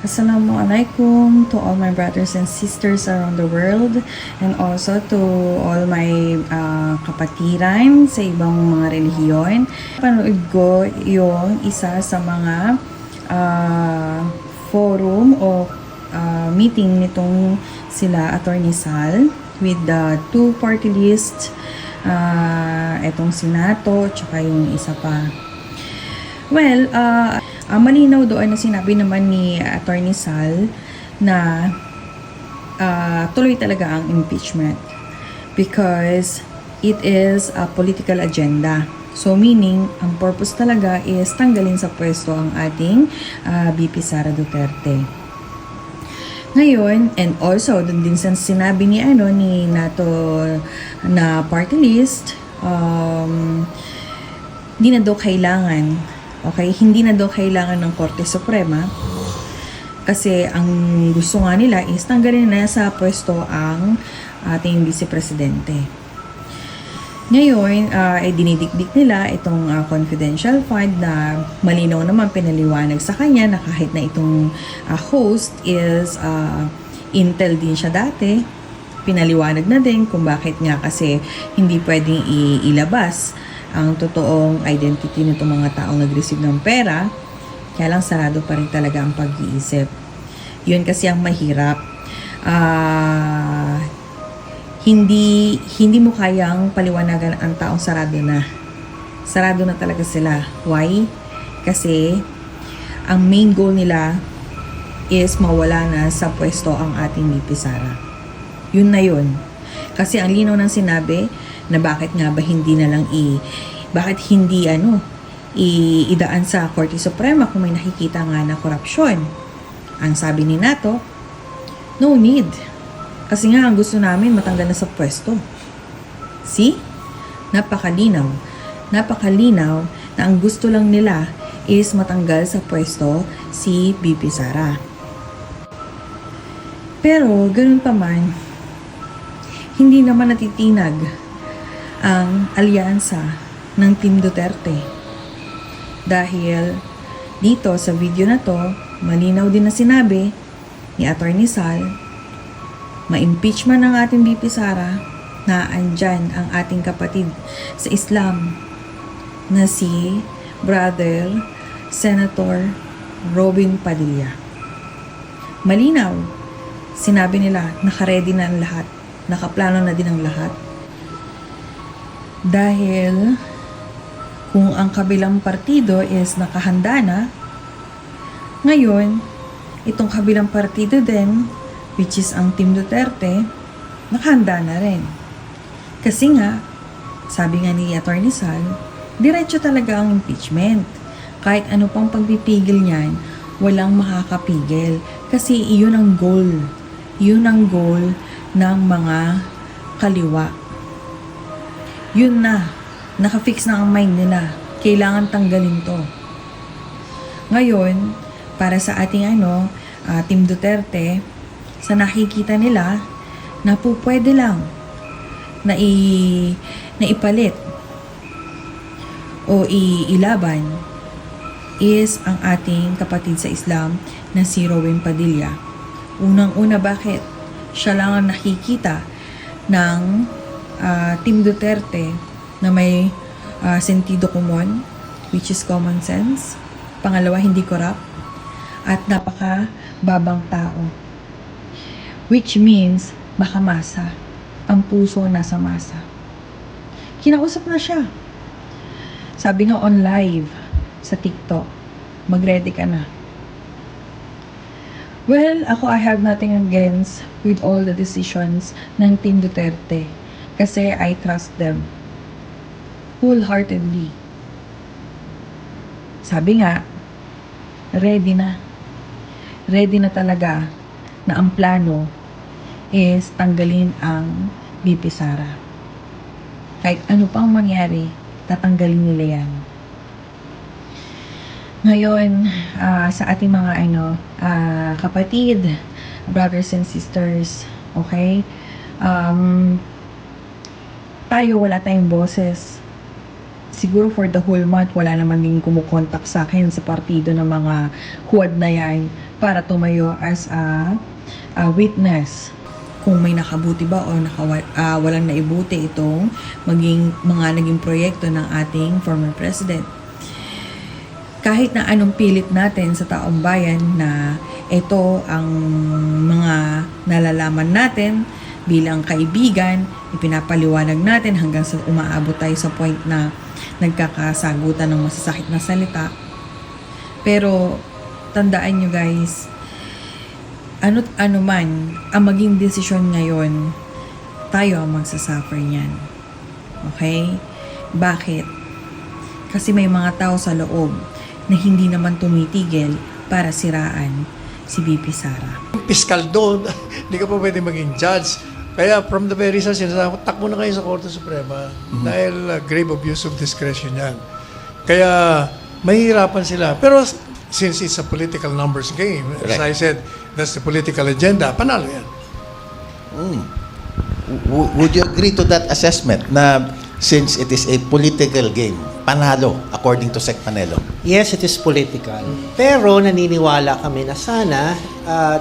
Assalamualaikum to all my brothers and sisters around the world, and also to all my kapatiran sa ibang mga relihiyon. Panood ko yung isa sa mga forum o meeting nitong sila Attorney Sal with the two party list, etong Senato tsaka yung isa pa. Well, malinaw doon na sinabi naman ni Attorney Sal na tuloy talaga ang impeachment because it is a political agenda. So meaning, ang purpose talaga is tanggalin sa pwesto ang ating VP Sara Duterte. Ngayon, and also doon din sa sinabi ni Nato na party list, hindi na daw kailangan. Okay, hindi na daw kailangan ng Korte Suprema kasi ang gusto nga nila is tanggalin na sa pwesto ang ating Vice Presidente. Ngayon, dinidikdik nila itong confidential fund na malinaw naman pinaliwanag sa kanya na kahit na itong host is Intel din siya dati, pinaliwanag na din kung bakit nga kasi hindi pwedeng ilabas ang totoong identity nitong mga taong nag-receive ng pera, kaya lang sarado pa rin talaga ang pag-iisip. Yun kasi ang mahirap. Hindi mo kayang paliwanagan ang taong sarado na. Sarado na talaga sila. Why? Kasi ang main goal nila is mawala na sa pwesto ang ating VP Sara. Yun na yun. Kasi ang linaw ng sinabi na bakit nga ba hindi na lang bakit hindi idaan sa Korte Suprema kung may nakikita nga na korupsyon. Ang sabi ni Nato, no need. Kasi nga ang gusto namin matanggal na sa pwesto. See? Napakalinaw. Napakalinaw na ang gusto lang nila is matanggal sa pwesto si VP Sara. Pero ganun pa man, hindi naman natitinag ang alyansa ng Team Duterte. Dahil dito sa video na to, malinaw din na sinabi ni Attorney Sal, ma-impeachment ng ating VP Sara na andyan ang ating kapatid sa Islam na si Brother Senator Robin Padilla. Malinaw, sinabi nila, nakaredy na ang lahat, nakaplano na din ang lahat. Dahil kung ang kabilang partido is nakahanda na, ngayon, itong kabilang partido din, which is ang Team Duterte, nakahanda na rin. Kasi nga, sabi nga ni Attorney Sal, diretso talaga ang impeachment. Kahit ano pang pagpipigil niyan, walang makakapigil. Kasi iyon ang goal. Yun ang goal ng mga kaliwa. Yun na, nakafix na ang mind nila. Kailangan tanggalin to. Ngayon, para sa ating Team Duterte, sa nakikita nila na po pwede lang na ipalit o ilaban is ang ating kapatid sa Islam na si Robin Padilla. Unang-una, bakit? Siya lang ang nakikita ng Team Duterte na may sentido komon, which is common sense. Pangalawa, hindi corrupt at napaka-babang tao, which means baka masa. Ang puso nasa masa. Kinausap na siya. Sabi nga on live sa TikTok, mag-ready ka na. Well, ako, I have nothing against with all the decisions ng Team Duterte. Kasi I trust them wholeheartedly. Sabi nga, ready na. Ready na talaga na ang plano is tanggalin ang VP Sara. Kahit ano pang mangyari, tatanggalin nila yan. Ngayon, sa ating mga kapatid, brothers and sisters, okay? Tayo, wala tayong boses. Siguro for the whole month, wala naman din kumukontak sa akin sa partido ng mga huwad na yan para tumayo as a witness kung may nakabuti ba o walang naibuti itong naging proyekto ng ating former president. Kahit na anong pilit natin sa taong bayan na ito ang mga nalalaman natin bilang kaibigan, ipinapaliwanag natin hanggang sa umaabot tayo sa point na nagkakasagutan ng masasakit na salita. Pero tandaan nyo guys, ano't ano man ang maging desisyon ngayon, tayo ang magsasuffer niyan. Okay? Bakit? Kasi may mga tao sa loob na hindi naman tumitigil para siraan si VP Sara. Piskal doon, hindi ka pa pwede maging judge. Kaya from the very start, sinasabi ko, takbo na kayo sa Korte Suprema dahil grave abuse of discretion yan. Kaya mahihirapan sila. Pero since it's a political numbers game, as I said, that's the political agenda, panalo yan. Would you agree to that assessment na since it is a political game, panalo according to Sec Panelo? Yes, it is political. Pero naniniwala kami na sana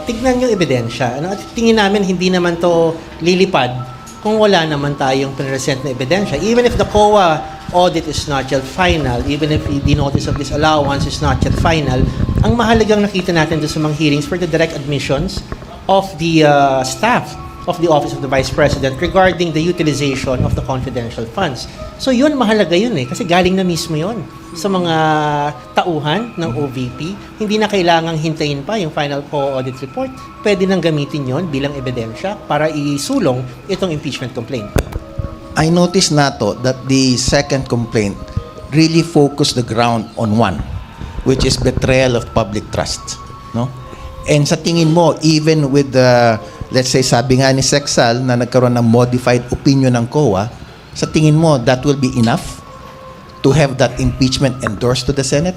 tignan yung ebidensya. At tingin namin hindi naman to lilipad kung wala naman tayong present na ebidensya. Even if the COA audit is not yet final, even if the notice of disallowance is not yet final, ang mahalagang nakita natin doon sa mga hearings for the direct admissions of the staff of the Office of the Vice President regarding the utilization of the confidential funds. So yun, mahalaga yun kasi galing na mismo yun sa mga tauhan ng OVP. Hindi na kailangang hintayin pa yung final co-audit report. Pwede nang gamitin yon bilang ebidensya para isulong itong impeachment complaint. I noticed nato that the second complaint really focused the ground on one, which is betrayal of public trust. No? And sa tingin mo, even with the let's say, sabi nga ni Sexal na nagkaroon ng modified opinion ng COA, sa tingin mo, that will be enough to have that impeachment endorsed to the Senate?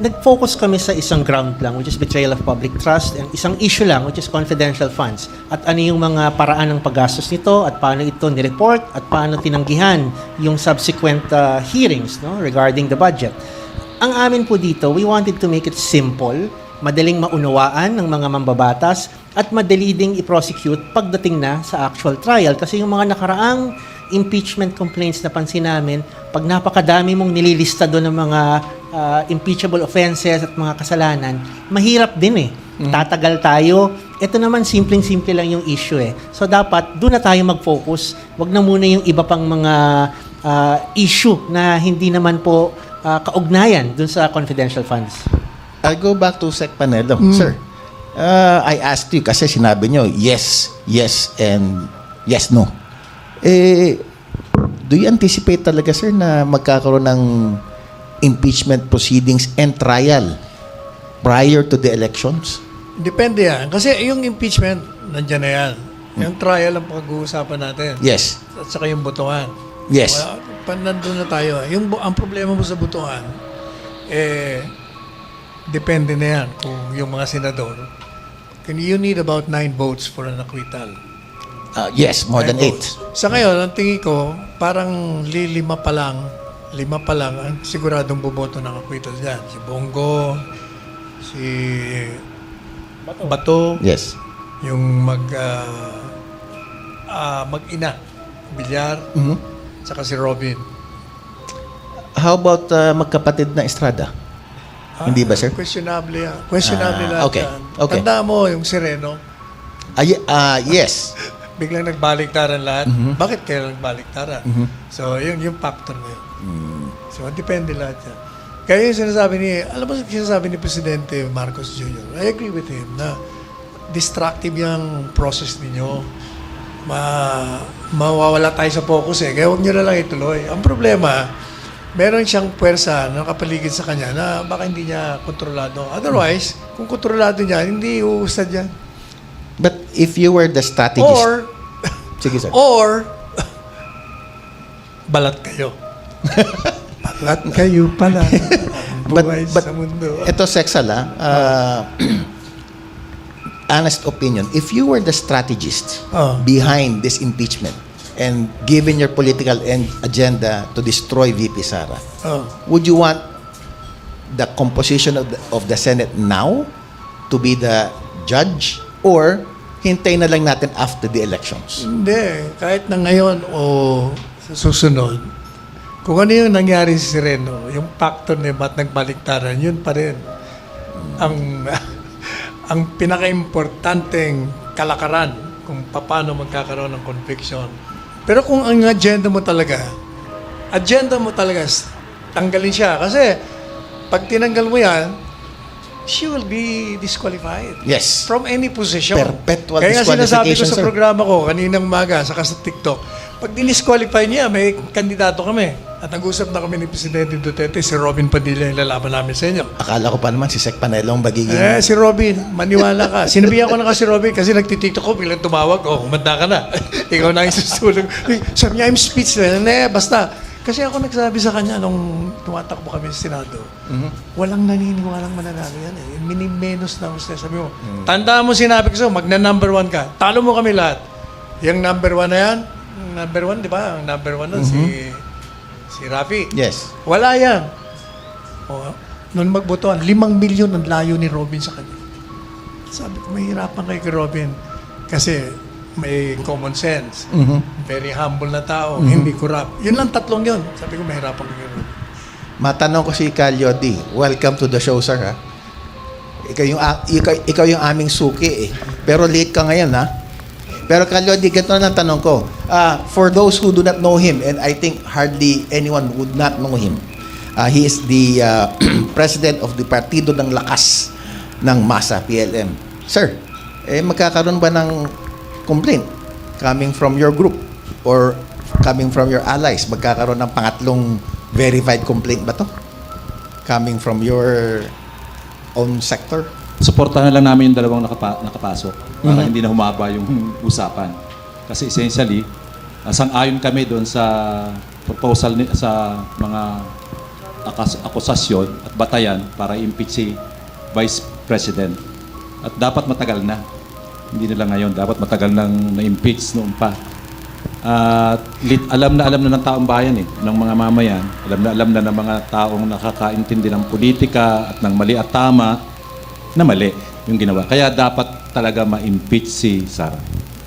Nag-focus kami sa isang ground lang, which is betrayal of public trust, and isang issue lang, which is confidential funds. At ano yung mga paraan ng paggastos nito, at paano ito nireport, at paano tinanggihan yung subsequent hearings regarding the budget. Ang amin po dito, we wanted to make it simple, madaling maunawaan ng mga mambabatas at madali ding i-prosecute pagdating na sa actual trial. Kasi yung mga nakaraang impeachment complaints na pansin namin, pag napakadami mong nililista doon ng mga impeachable offenses at mga kasalanan, mahirap din Tatagal tayo. Ito naman, simpleng-simple lang yung issue So dapat doon na tayo mag-focus. Wag na muna yung iba pang mga issue na hindi naman po kaugnayan doon sa confidential funds. I'll go back to Sec Panelo. Sir, I asked you kasi sinabi nyo, yes, and yes, no. Do you anticipate talaga, sir, na magkakaroon ng impeachment proceedings and trial prior to the elections? Depende yan. Kasi yung impeachment, nandyan na yan. Yung trial ang pag-uusapan natin. Yes. At saka yung butuhan. Yes. Nandun na tayo. Ang problema mo sa butuhan, depende na yan kung yung mga senador. You need about 9 votes for an acquittal. Yes, more than 8. Sa ngayon, ang tingin ko, parang lima pa lang ang siguradong boboto ng acquittal dyan. Si Bongo, si Bato, Yes. yung mag-ina, Villar, saka si Robin. How about magkapatid na Estrada? Hindi ba, sir? Questionable yan. Questionable lahat okay. yan. Okay. Tanda mo yung Sereno, Yes. biglang nagbaliktaran lahat. Bakit kaya nagbaliktaran? So, yung factor na yun. So, depende lahat yan. Kaya yung alam mo sinasabi ni Presidente Marcos Jr., I agree with him na distractive yung process ninyo. Mawawala tayo sa focus Kaya huwag nyo na lang ituloy. Ang problema, meron siyang puwersa na nakapaligid sa kanya na baka hindi niya kontrolado. Otherwise, kung kontrolado niya, hindi uustad yan. But if you were the strategist... Sige, sir. Or, balat kayo. Balat kayo pala. Buhay But sa mundo. ito, Sexal, honest opinion, if you were the strategist behind this impeachment and given your political agenda to destroy VP Sara, would you want the composition of the Senate now to be the judge or hintay na lang natin after the elections? Hindi. Kahit na ngayon o sa susunod, kung ano yung nangyari sa Sereno, yung factor na ba't nagbaliktaran, yun pa rin ang ang pinaka-importanteng kalakaran kung paano magkakaroon ng conviction. Pero kung ang agenda mo talaga, tanggalin siya. Kasi pag tinanggal mo yan, she will be disqualified. Yes. From any position. Perpetual Kaya sinasabi ko disqualification, sa sir. programa ko kaninang umaga, saka sa TikTok, pag dinisqualify niya, may kandidato kami. At nag-usap na kami ni Presidente Duterte, si Robin Padilla, yung lalaban namin sa inyo. Akala ko pa naman si Sec Panelo ang magiging... Si Robin, maniwala ka. Sinabihan ko na kasi Robin kasi nagtitiktok ko, bilang tumawag, kumanda ka na. Ikaw na yung susulong. Sabi niya, I'm speechless. Basta. Kasi ako nagsabi sa kanya nung tumatakbo kami sa Senado, walang naniniwalang mananalo yan eh. Minimenos na gusto. Sabi mo, tandaan mo sinabi ko sa'yo, magna-number 1 ka. Talo mo kami lahat. Yung number 1 na yan, number 1, di ba? Ang number 1 nun, si Rafi. Yes. Wala yan. O, noon magbotohan, 5 milyon ang layo ni Robin sa kanya. Sabi ko, mahirapan kay Robin. Kasi may common sense. Very humble na tao. Hindi corrupt. Yun lang tatlong yun. Sabi ko, mahirapan kay Robin. Matanong ko si Calyodi. Welcome to the show, sir. Ha? Ikaw yung aming suki eh. Pero late ka ngayon, ha? Pero Calyodi, ganito na ang tanong ko. For those who do not know him, and I think hardly anyone would not know him, he is the president of the Partido ng Lakas ng MASA, PLM. Sir, magkakaroon ba ng complaint coming from your group or coming from your allies? Magkakaroon ng pangatlong verified complaint ba to? Coming from your own sector? Suportahan lang namin yung dalawang nakapasok para hindi na humaba yung usapan. Kasi essentially, sang-ayon kami doon sa proposal sa mga akusasyon at batayan para impeach si Vice President. At dapat matagal na. Hindi nila ngayon. Dapat matagal nang na-impeach noon pa. Alam na ng taong bayan ng mga mamayan. Alam na ng mga taong nakakaintindi ng politika at ng mali at tama na mali yung ginawa. Kaya dapat talaga ma-impeach si Sara.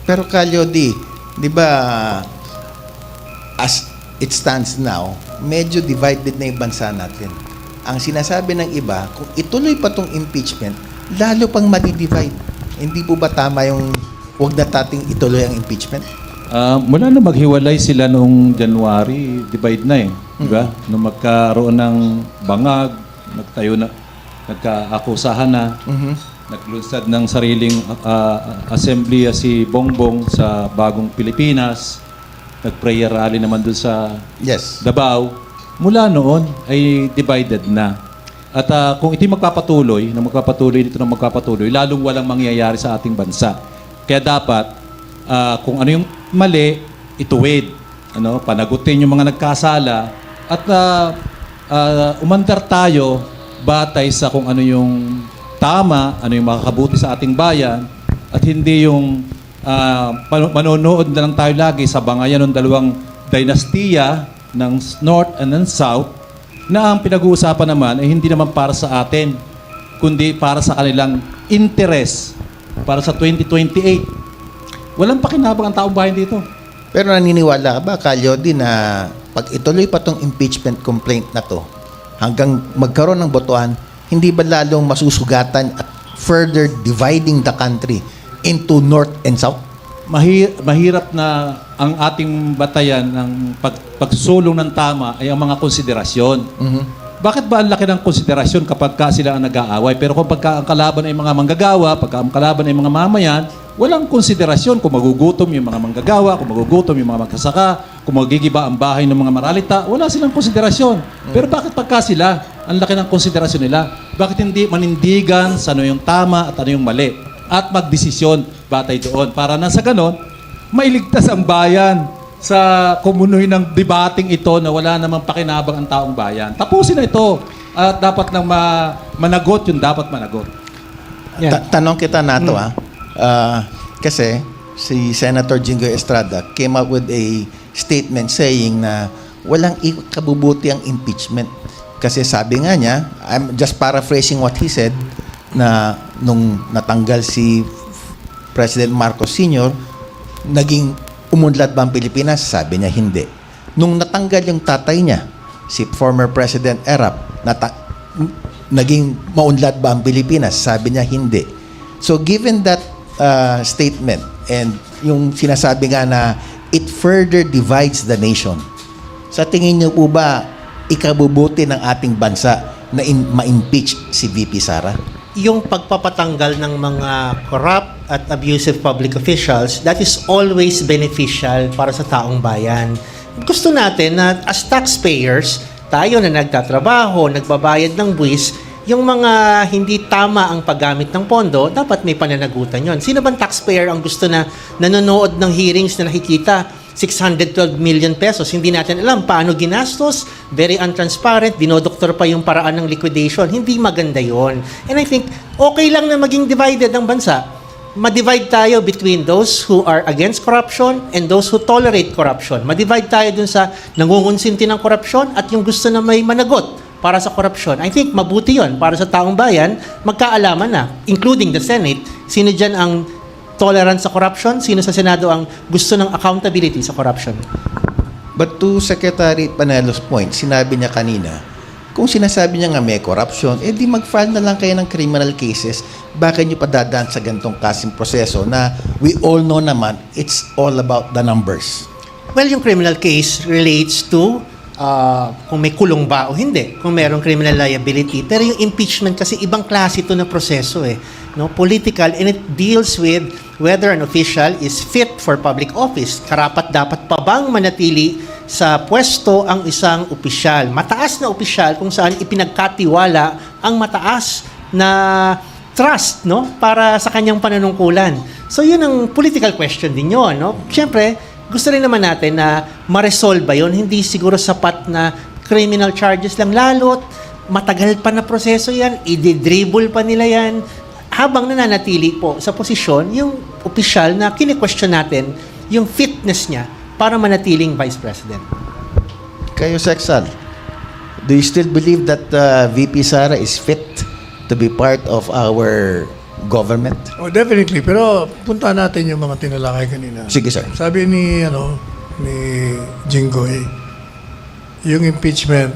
Pero Calyodi, di ba, as it stands now, medyo divided na yung bansa natin. Ang sinasabi ng iba, kung ituloy pa tong impeachment, lalo pang madi-divide. Hindi po ba tama yung huwag na tating ituloy ang impeachment? Mula na maghiwalay sila noong January, divide na eh. Diba? Nung magkaroon ng bangag, nagkaakusahan na, naglunsad ng sariling assembly si Bongbong sa Bagong Pilipinas, nag-prayer rally naman doon sa Yes. Davao. Mula noon ay divided na. At kung ito'y magpapatuloy, lalong walang mangyayari sa ating bansa. Kaya dapat, kung ano yung mali, ituwid. Panagutin yung mga nagkasala at umandar tayo batay sa kung ano yung tama, ano yung makakabuti sa ating bayan at hindi yung manonood na lang tayo lagi sa bangayan ng dalawang dinastiya ng North and ng South na ang pinag-uusapan naman ay hindi naman para sa atin, kundi para sa kanilang interest, para sa 2028. Walang pakinabang ang taong bayan dito. Pero naniniwala ka ba, Calyodi, na pag ituloy pa tong impeachment complaint na to, hanggang magkaroon ng botohan, hindi ba lalong masusugatan at further dividing the country into North and South? Mahirap na ang ating batayan ng pagsulong ng tama ay ang mga konsiderasyon. Bakit ba ang laki ng konsiderasyon kapag sila ang nag-aaway? Pero kung pagka ang kalaban ay mga manggagawa, pagka ang kalaban ay mga mamayan, walang konsiderasyon kung magugutom yung mga manggagawa, kung magugutom yung mga magsasaka, kung magigiba ang bahay ng mga maralita, wala silang konsiderasyon. Pero bakit pagka sila, ang laki ng konsiderasyon nila, bakit hindi manindigan sa ano yung tama at ano yung mali? At magdesisyon batay doon para na sa ganon, mailigtas ang bayan sa kumunoy ng debating ito na wala namang pakinabang ang taong bayan. Tapusin na ito at dapat nang managot yung dapat managot. Tanong kita nato kasi si Senator Jingoy Estrada came up with a statement saying na walang kabubuti ang impeachment. Kasi sabi nga niya, I'm just paraphrasing what he said, na nung natanggal si President Marcos Sr., naging umunlad ba ang Pilipinas? Sabi niya hindi. Nung natanggal yung tatay niya, si former President Erap, naging maunlad ba ang Pilipinas? Sabi niya hindi. So given that statement and yung sinasabi nga na it further divides the nation, sa tingin niyo po ba ikabubuti ng ating bansa na ma-impeach si VP Sara? Yung pagpapatanggal ng mga corrupt at abusive public officials, that is always beneficial para sa taong bayan. Gusto natin na as taxpayers, tayo na nagtatrabaho, nagbabayad ng buwis, yung mga hindi tama ang paggamit ng pondo, dapat may pananagutan yon. Sino bang taxpayer ang gusto na nanonood ng hearings na nakikita 612 million pesos? Hindi natin alam paano ginastos, very untransparent, dinodoktor pa yung paraan ng liquidation. Hindi maganda yon. And I think, okay lang na maging divided ang bansa. Ma-divide tayo between those who are against corruption and those who tolerate corruption. Ma-divide tayo dun sa nangungunsinti ng corruption at yung gusto na may managot para sa corruption. I think mabuti yon para sa taong bayan, magkaalaman na, including the Senate, sino dyan ang tolerant sa corruption, sino sa Senado ang gusto ng accountability sa corruption. But to Secretary Panelo's point, sinabi niya kanina, kung sinasabi niya nga may corruption, di mag-file na lang kayo ng criminal cases. Bakit niyo pa dadaan sa ganitong kasing proseso na we all know naman, it's all about the numbers? Well, yung criminal case relates to kung may kulong ba o hindi, kung merong criminal liability. Pero yung impeachment kasi ibang klase ito na proseso no? Political, and it deals with whether an official is fit for public office. Karapat dapat pa bang manatili sa pwesto ang isang opisyal, mataas na opisyal kung saan ipinagkatiwala ang mataas na trust, no, para sa kanyang panunungkulan. So yun ang political question din yun, no? Siyempre, gusto rin naman natin na ma-resolve ba yun. Hindi siguro sapat na criminal charges lang, lalo't matagal pa na proseso yan, i-dribble pa nila yan, habang nananatili po sa posisyon yung opisyal na kine-question natin yung fitness niya para manatiling Vice President. Kayo, Sexal, do you still believe that VP Sara is fit to be part of our government? Oh, definitely. Pero punta natin yung mga tinalakay kanina. Sige, sir. Sabi ni Jinggoy, yung impeachment,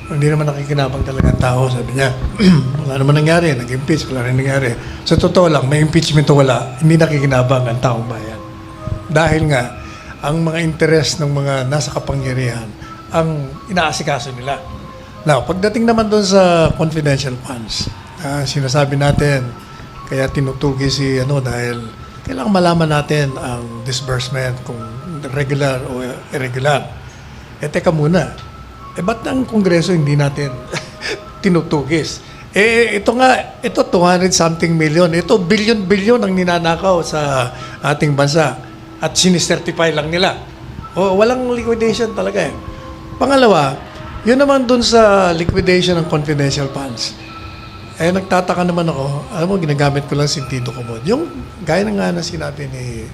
hindi naman nakikinabang talaga ang tao, sabi niya. Wala naman nangyari, nag-impeach, wala rin nangyari. Sa totoo lang, may impeachment o wala, hindi nakikinabang ang taong bayan. Dahil nga, ang mga interes ng mga nasa kapangyarihan, ang inaasikaso nila. Now, pagdating naman doon sa confidential funds, sinasabi natin, kaya tinutugi si dahil kailangan malaman natin ang disbursement kung regular o irregular. Teka muna, ba't ang Kongreso hindi natin tinutugis? Ito 200 something million. Ito billion ang ninanakaw sa ating bansa at sinicertify lang nila. Walang liquidation talaga eh. Pangalawa, yun naman dun sa liquidation ng confidential funds. Nagtataka naman ako, alam mo, ginagamit ko lang sentido komod. Yung gaya na nga na sinabi ni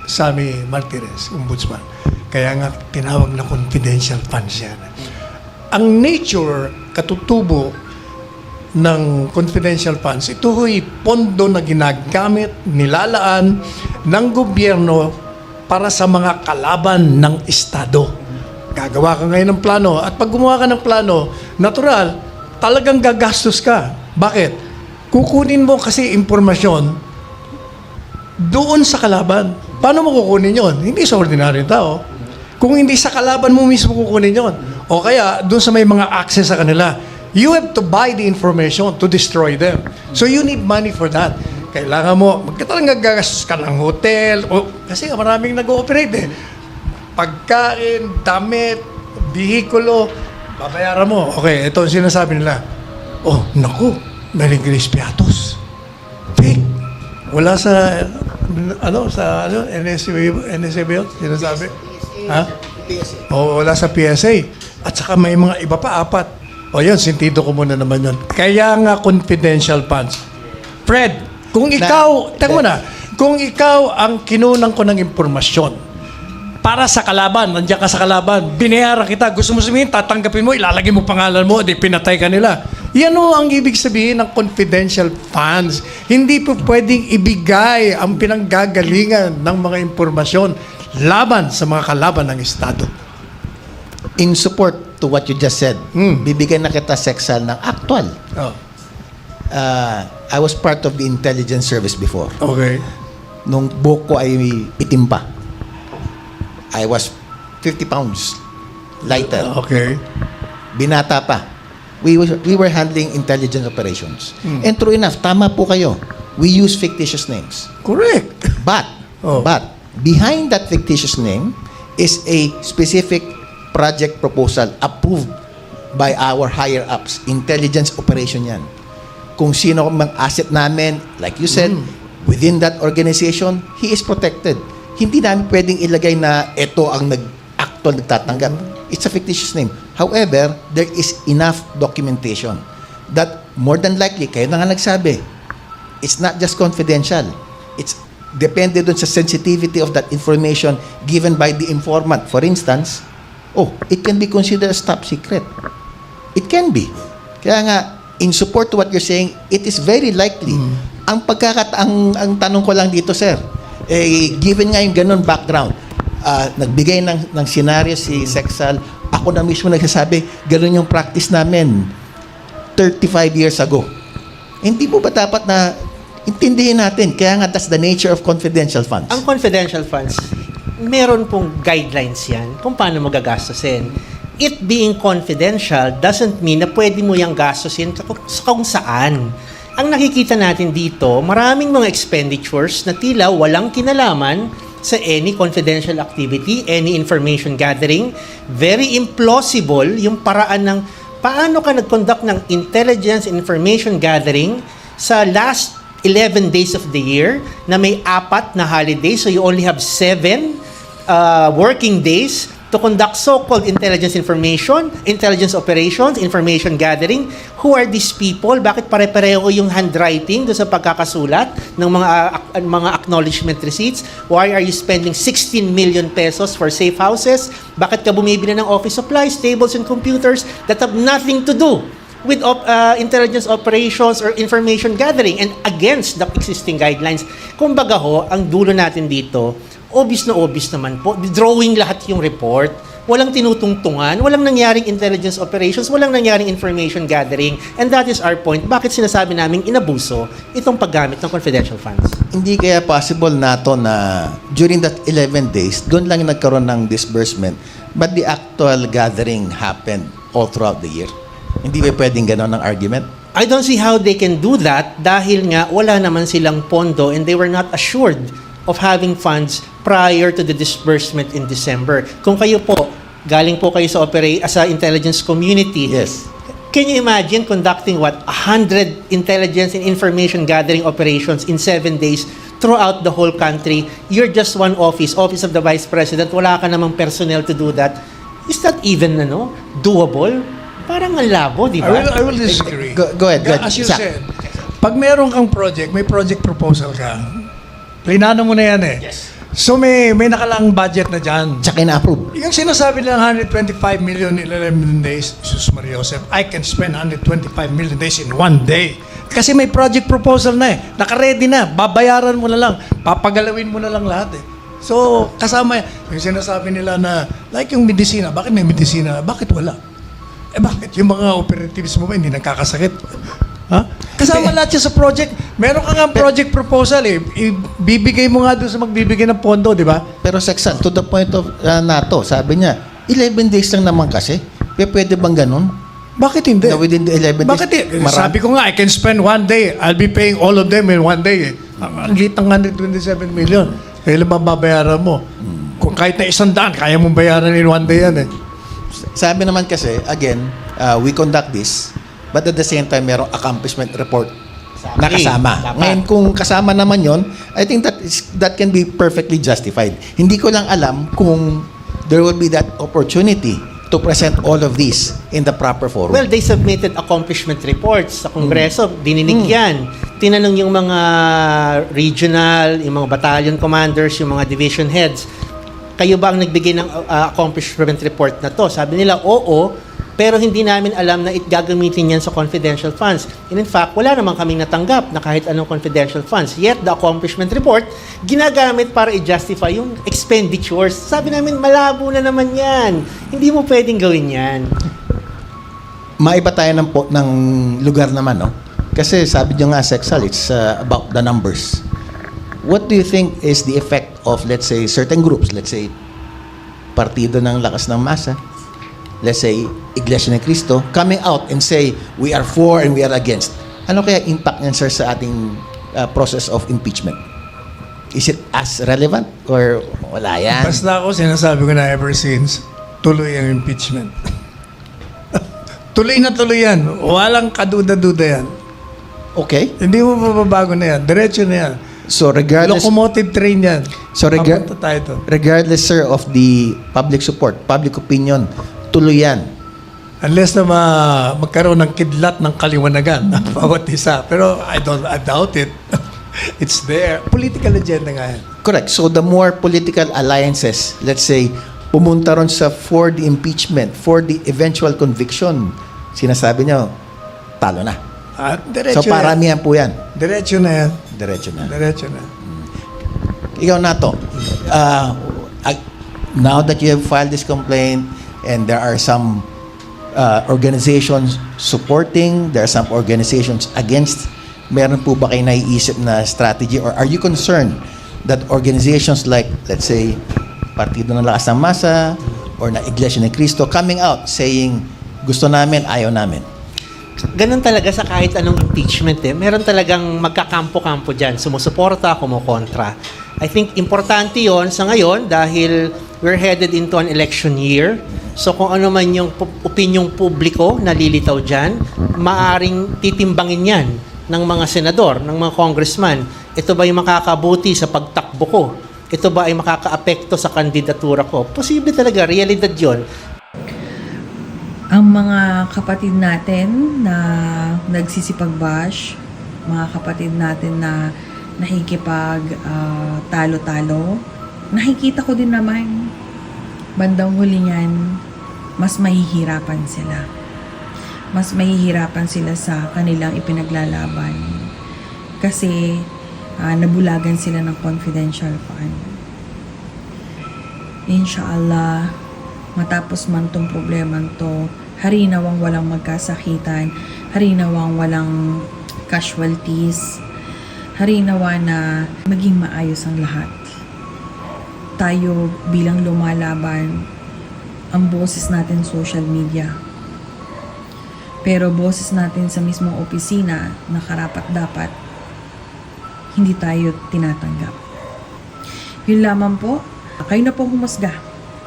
Sammy Martires, ombudsman. Kaya nga tinawag na confidential funds yan. Ang nature, katutubo ng confidential funds, ito ho'y pondo na ginagamit, nilalaan ng gobyerno para sa mga kalaban ng Estado. Gagawa ka ngayon ng plano at pag gumawa ka ng plano, natural, talagang gagastos ka. Bakit? Kukunin mo kasi impormasyon doon sa kalaban. Paano mo kukunin yon? Hindi sa ordinaryong tao. Kung hindi sa kalaban mo mismo kukunin yon. O kaya, doon sa may mga access sa kanila. You have to buy the information to destroy them. So you need money for that. Kailangan mo, magkatalang gagastos ka ng hotel, kasi maraming nag-ooperate eh. Pagkain, damit, bihikulo, babayaran mo. Okay, ito ang sinasabi nila. Naku, may Piatos. Fake. Wala sa, NSA ba yun? Sinasabi? Ha? Wala sa PSA. At saka may mga iba pa, 4. Yun, sentido ko muna naman yun. Kaya nga confidential funds. Fred, kung ikaw ang kinunang ko ng impormasyon para sa kalaban, nandiyan ka sa kalaban, binayaran kita, gusto mo sabihin, tatanggapin mo, ilalagay mo pangalan mo, pinatay ka nila. Yan o ang ibig sabihin ng confidential funds. Hindi po pwedeng ibigay ang pinanggagalingan ng mga impormasyon laban sa mga kalaban ng Estado. In support to what you just said, bibigyan na kita, Sexal, ng actual. Oh, I was part of the intelligence service before. okay. Nung buhok ko ay itim pa. I was 50 pounds lighter. Okay. Binata pa. We were handling intelligence operations. And true enough, tama po kayo. We use fictitious names. Correct. But Oh. behind that fictitious name is a specific project proposal approved by our higher ups. Intelligence operation yan. Kung sino mang asset namin, like you said, within that organization, he is protected. Hindi namin pwedeng ilagay na ito ang actual nagtatanggap. It's a fictitious name. However, there is enough documentation that more than likely, kayo na nga nagsabi, it's not just confidential. It's depende dun sa sensitivity of that information given by the informant. For instance, it can be considered as top secret. It can be. Kaya nga, in support to what you're saying, it is very likely. Ang tanong ko lang dito, sir, given nga yung ganun background, nagbigay ng senaryo si Sexal, ako na mismo nagsasabi, ganun yung practice namin 35 years ago. Hindi mo ba dapat na intindihin natin? Kaya nga, that's the nature of confidential funds. Ang confidential funds, meron pong guidelines yan kung paano magagastusin. It being confidential doesn't mean na pwede mo yung gastusin kung saan. Ang nakikita natin dito, maraming mga expenditures na tila walang kinalaman sa any confidential activity, any information gathering. Very implausible yung paraan ng paano ka nag-conduct ng intelligence information gathering sa last 11 days of the year na may 4 na holidays, so you only have 7 working days to conduct so-called intelligence information, intelligence operations, information gathering. Who are these people? Bakit pare-pareho yung handwriting do sa pagkakasulat ng mga acknowledgement receipts? Why are you spending 16 million pesos for safe houses? Bakit ka bumibili ng office supplies, tables, and computers that have nothing to do with intelligence operations or information gathering and against the existing guidelines? Kumbaga ho, ang dulo natin dito, obvious naman po. Drawing lahat yung report. Walang tinutungtungan. Walang nangyaring intelligence operations. Walang nangyaring information gathering. And that is our point. Bakit sinasabi namin inabuso itong paggamit ng confidential funds? Hindi kaya possible nato na during that 11 days, doon lang nagkaroon ng disbursement, but the actual gathering happened all throughout the year? Hindi ba pwedeng gano'n ang argument? I don't see how they can do that dahil nga wala naman silang pondo and they were not assured of having funds prior to the disbursement in December. Kung kayo po, galing po kayo sa intelligence community, Yes. can you imagine conducting 100 intelligence and information gathering operations in 7 days throughout the whole country? You're just one office of the Vice President, wala ka namang personnel to do that. Is that even doable? Parang ang labo, di ba? I will disagree. Go ahead. As you Zach. said, pag meron kang project, may project proposal ka, plinano mo na yan eh. Yes. So may nakalang budget na dyan. Tsaka ina-approve. Yung sinasabi nilang 125 million in 11 days, Jesus Maria Joseph, I can spend 125 million days in one day. Kasi may project proposal na eh. Naka-ready na. Babayaran mo na lang. Papagalawin mo na lang lahat eh. So, kasama yung sinasabi nila na, like yung medisina, bakit may medisina? Bakit wala? Bakit? Yung mga operatives mo ba hindi nagkakasakit? Ha? Kasama lahat siya sa project. Meron ka nga project proposal eh. Ibibigay mo nga doon sa magbibigay ng pondo, di ba? Pero Sexal, to the point of NATO, sabi niya, 11 days lang naman kasi. Pwede bang ganun? Bakit hindi? Na within the 11 days? Bakit sabi ko nga, I can spend one day. I'll be paying all of them in one day. Eh. Ang liit ng 127 million. Kailan ba babayaran mo? Kung kahit na 100, kaya mong bayaran in one day yan eh. Sabi naman kasi, again, we conduct this, but at the same time, merong accomplishment report na kasama. Dapat. Ngayon, kung kasama naman yon, I think that can be perfectly justified. Hindi ko lang alam kung there will be that opportunity to present all of this in the proper forum. Well, they submitted accomplishment reports sa Kongreso. Dininig yan. Tinanong yung mga regional, yung mga battalion commanders, yung mga division heads, kayo ba ang nagbigay ng accomplishment report na to? Sabi nila, oo, pero hindi namin alam na gagamitin yan sa confidential funds. And in fact, wala naman kaming natanggap na kahit anong confidential funds. Yet, the accomplishment report, ginagamit para i-justify yung expenditures. Sabi namin, malabo na naman yan. Hindi mo pwedeng gawin yan. Maiba tayo ng lugar naman, no? Kasi sabi nyo nga, Sexal, it's about the numbers. What do you think is the effect of, let's say, certain groups, let's say, Partido ng Lakas ng Masa, let's say, Iglesia ni Cristo, coming out and say, we are for and we are against. Ano kaya impact niyan, sir, sa ating process of impeachment? Is it as relevant or wala yan? Basta ako, sinasabi ko na ever since, tuloy ang impeachment. Tuloy na tuloy yan. Walang kaduda-duda yan. Okay. Hindi mo mababago na yan. Diretso na yan. So regardless Locomotive train yan. So Papunta tayo to. regardless, sir, of the public support, public opinion, tuloy yan. Unless na magkaroon ng kidlat ng kaliwanagan ng bawat isa. Pero I doubt it. It's there. Political agenda nga yan. Correct. So the more political alliances, let's say, pumunta ron sa for the impeachment, for the eventual conviction, sinasabi nyo, talo na. Diretso So paramihan po yan. Diretso na yan. Diretso na. Diretso na. Ikaw, Nato, now that you have filed this complaint and there are some organizations supporting, there are some organizations against, meron po ba kayo naiisip na strategy or are you concerned that organizations like, let's say, Partido ng Lakas ng Masa or na Iglesia ni Cristo coming out saying, gusto namin, ayaw namin? Ganun talaga sa kahit anong impeachment eh. Meron talagang magkakampo-kampo dyan. Sumusuporta, kumukontra. I think importante yon sa ngayon dahil we're headed into an election year. So kung ano man yung opinyong publiko na lilitaw dyan, maaring titimbangin yan ng mga senador, ng mga congressman. Ito ba yung makakabuti sa pagtakbo ko? Ito ba ay makakaapekto sa kandidatura ko? Posible talaga, realidad yon. Ang mga kapatid natin na nagsisipag-bash, mga kapatid natin na nakikipag talo-talo, nakikita ko din naman, bandang huli niyan, mas mahihirapan sila. Mas mahihirapan sila sa kanilang ipinaglalaban. Kasi nabulagan sila ng confidential fund. Inshallah, matapos man tong problema to, harinawang walang magkasakitan, harinawang walang casualties, harinawa na maging maayos ang lahat. Tayo bilang lumalaban, ang boses natin social media. Pero boses natin sa mismong opisina na karapat-dapat, hindi tayo tinatanggap. Yun lamang po, kayo na po humusga.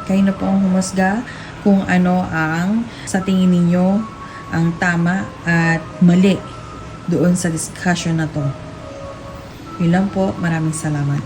Kayo na po ang humusga kung ano ang sa tingin ninyo ang tama at mali doon sa discussion na to. Yun lang po, maraming salamat.